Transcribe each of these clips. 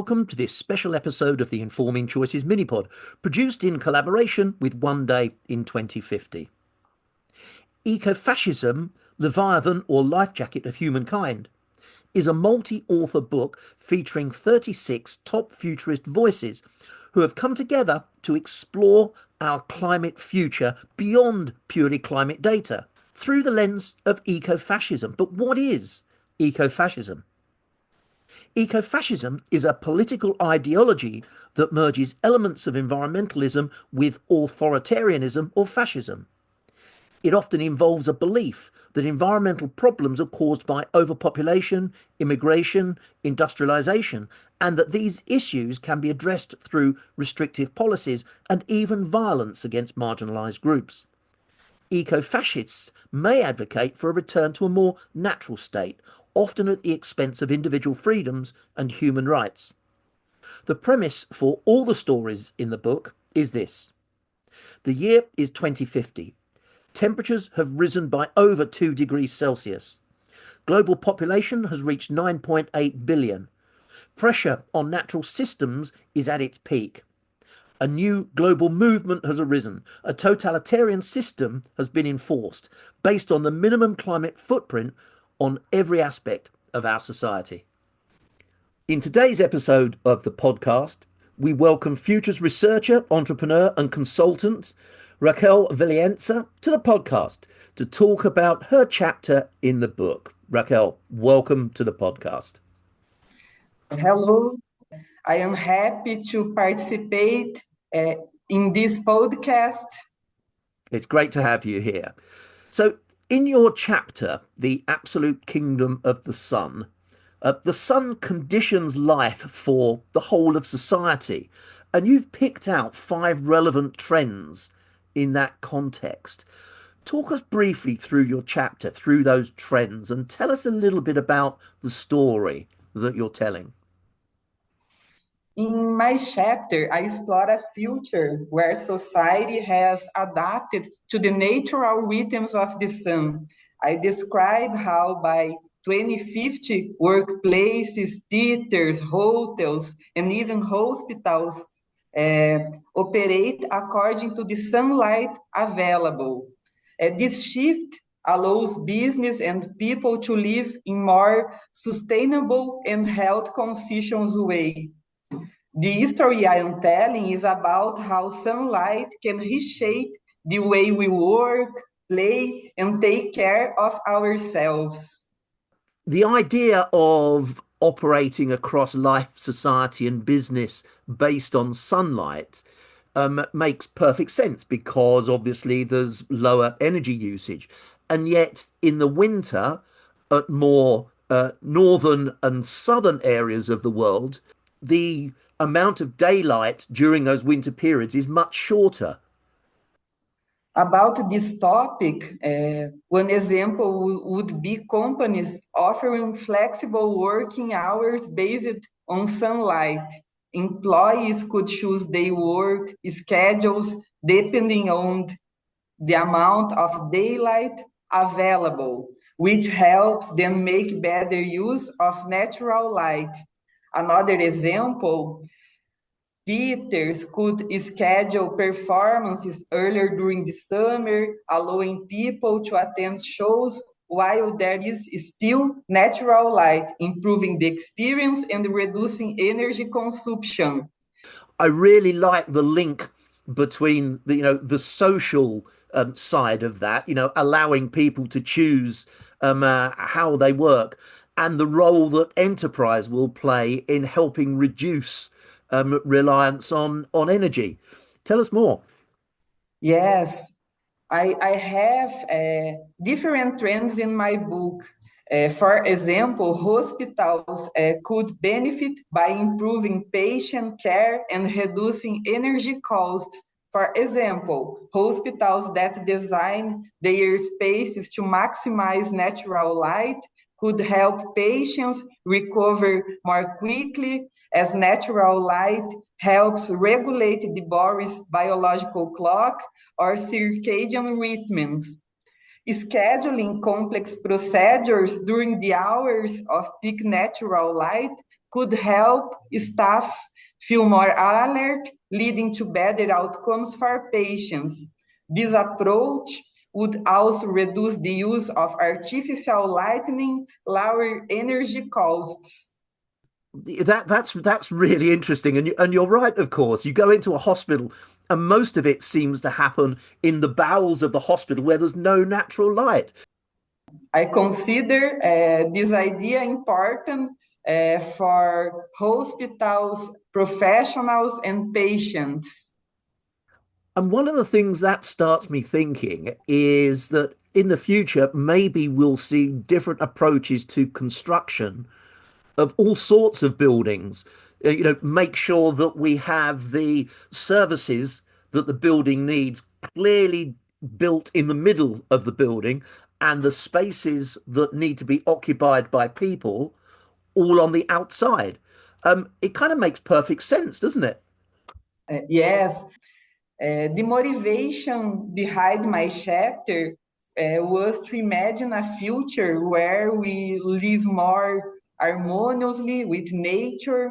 welcome to this special episode of the Informing Choices Minipod, produced in collaboration with One Day in 2050. Ecofascism, Leviathan or Lifejacket of Humankind is a multi-author book featuring 36 top futurist voices who have come together to explore our climate future beyond purely climate data through the lens of ecofascism. But what is ecofascism? Ecofascism is a political ideology that merges elements of environmentalism with authoritarianism or fascism. It often involves a belief that environmental problems are caused by overpopulation, immigration, industrialization, and that these issues can be addressed through restrictive policies and even violence against marginalized groups. Eco-fascists may advocate for a return to a more natural state, often at the expense of individual freedoms and human rights. The premise for all the stories in the book is this. The year is 2050. Temperatures have risen by over 2 degrees Celsius. Global population has reached 9.8 billion. Pressure on natural systems is at its peak. A new global movement has arisen. A totalitarian system has been enforced based on the minimum climate footprint on every aspect of our society. In today's episode of the podcast, we welcome futures researcher, entrepreneur and consultant Raquel Valenca to the podcast to talk about her chapter in the book. Raquel, welcome to the podcast. Hello, I am happy to participate in this podcast. It's great to have you here. So, in your chapter, The Absolute Kingdom of the Sun conditions life for the whole of society, and you've picked out 5 relevant trends in that context. Talk us briefly through your chapter, through those trends, and tell us a little bit about the story that you're telling. In my chapter, I explore a future where society has adapted to the natural rhythms of the sun. I describe how by 2050, workplaces, theaters, hotels, and even hospitals operate according to the sunlight available. This shift allows business and people to live in more sustainable and health-conscious way. The story I am telling is about how sunlight can reshape the way we work, play, and take care of ourselves. The idea of operating across life, society, and business based on sunlight makes perfect sense because obviously there's lower energy usage. And yet in the winter, at more northern and southern areas of the world, the amount of daylight during those winter periods is much shorter. About this topic, one example would be companies offering flexible working hours based on sunlight. Employees could choose their work schedules depending on the amount of daylight available, which helps them make better use of natural light. Another example, theaters could schedule performances earlier during the summer, allowing people to attend shows while there is still natural light, improving the experience and reducing energy consumption. I really like the link between the social side of that, allowing people to choose how they work, and the role that enterprise will play in helping reduce reliance on energy. Tell us more. Yes, I have different trends in my book. For example, hospitals could benefit by improving patient care and reducing energy costs. For example, hospitals that design their spaces to maximize natural light could help patients recover more quickly, as natural light helps regulate the body's biological clock or circadian rhythms. Scheduling complex procedures during the hours of peak natural light could help staff feel more alert, leading to better outcomes for patients. This approach would also reduce the use of artificial lighting, lower energy costs. That's really interesting, and you're right. Of course, you go into a hospital, and most of it seems to happen in the bowels of the hospital where there's no natural light. I consider this idea important for hospitals, professionals, and patients. And one of the things that starts me thinking is that in the future, maybe we'll see different approaches to construction of all sorts of buildings. Make sure that we have the services that the building needs clearly built in the middle of the building, and the spaces that need to be occupied by people all on the outside. It kind of makes perfect sense, doesn't it? Yes, the motivation behind my chapter was to imagine a future where we live more harmoniously with nature.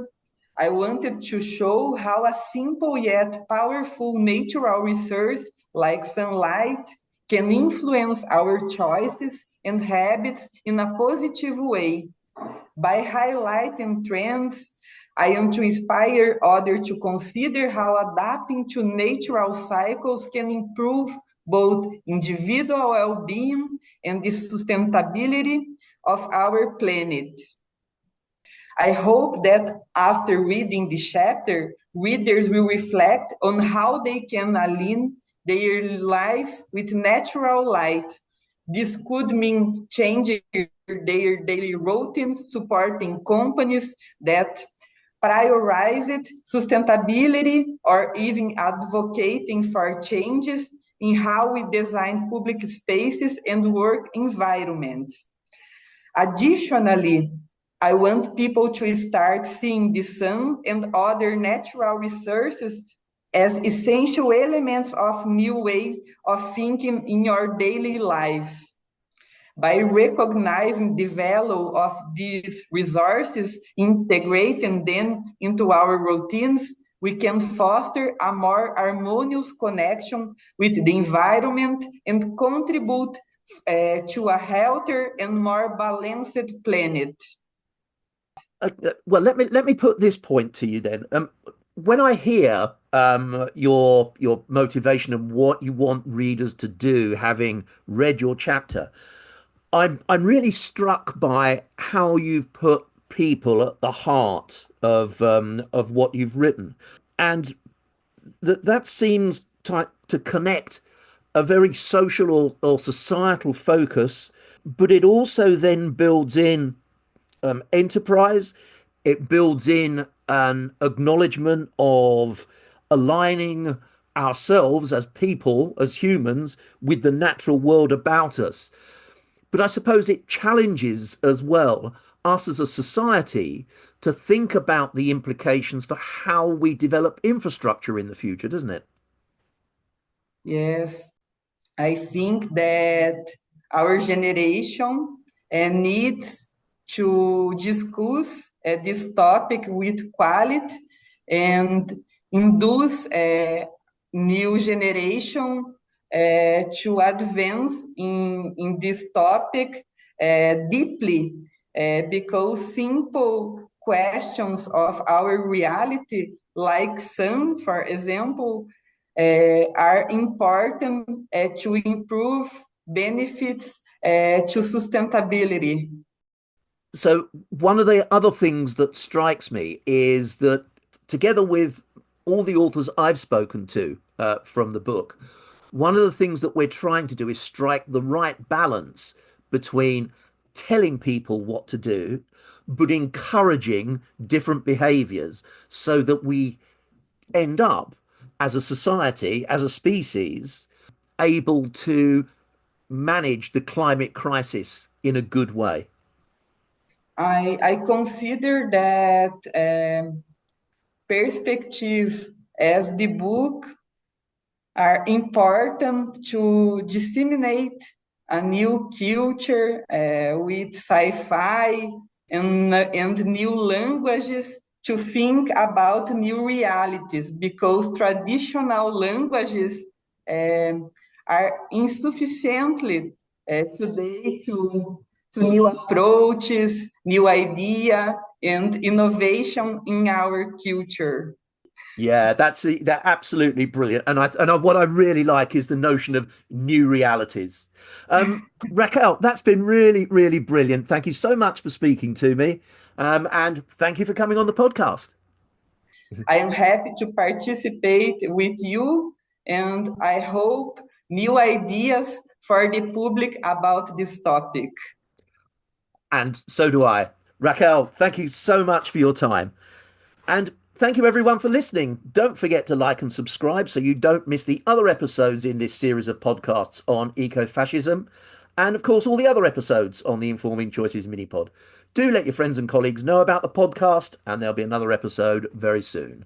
I wanted to show how a simple yet powerful natural resource like sunlight can influence our choices and habits in a positive way. By highlighting trends, I am to inspire others to consider how adapting to natural cycles can improve both individual well-being and the sustainability of our planet. I hope that after reading this chapter, readers will reflect on how they can align their lives with natural light. This could mean changing their daily routines, supporting companies that prioritize sustainability, or even advocating for changes in how we design public spaces and work environments. Additionally, I want people to start seeing the sun and other natural resources as essential elements of new way of thinking in your daily lives. By recognizing the value of these resources, integrating them into our routines, we can foster a more harmonious connection with the environment and contribute to a healthier and more balanced planet. Well, let me put this point to you then. When I hear your motivation and what you want readers to do, having read your chapter, I'm really struck by how you've put people at the heart of what you've written, and that seems to connect a very social or societal focus, but it also then builds in enterprise. It builds in an acknowledgement of aligning ourselves as people, as humans, with the natural world about us. But I suppose it challenges as well us as a society to think about the implications for how we develop infrastructure in the future, doesn't it? Yes, I think that our generation needs to discuss this topic with quality and induce new generation to advance in this topic deeply, because simple questions of our reality, like sun, for example, are important to improve benefits to sustainability. So, one of the other things that strikes me is that together with all the authors I've spoken to from the book, one of the things that we're trying to do is strike the right balance between telling people what to do, but encouraging different behaviors so that we end up as a society, as a species, able to manage the climate crisis in a good way. I consider that perspective as the book are important to disseminate a new culture with sci-fi and new languages to think about new realities because traditional languages are insufficiently today to new approaches, new idea, and innovation in our culture. Yeah, that's absolutely brilliant. What I really like is the notion of new realities. Raquel, that's been really, really brilliant. Thank you so much for speaking to me. And thank you for coming on the podcast. I am happy to participate with you, and I hope new ideas for the public about this topic. And so do I. Raquel, thank you so much for your time. And thank you everyone for listening. Don't forget to like and subscribe so you don't miss the other episodes in this series of podcasts on ecofascism. And of course, all the other episodes on the Informing Choices mini pod. Do let your friends and colleagues know about the podcast, and there'll be another episode very soon.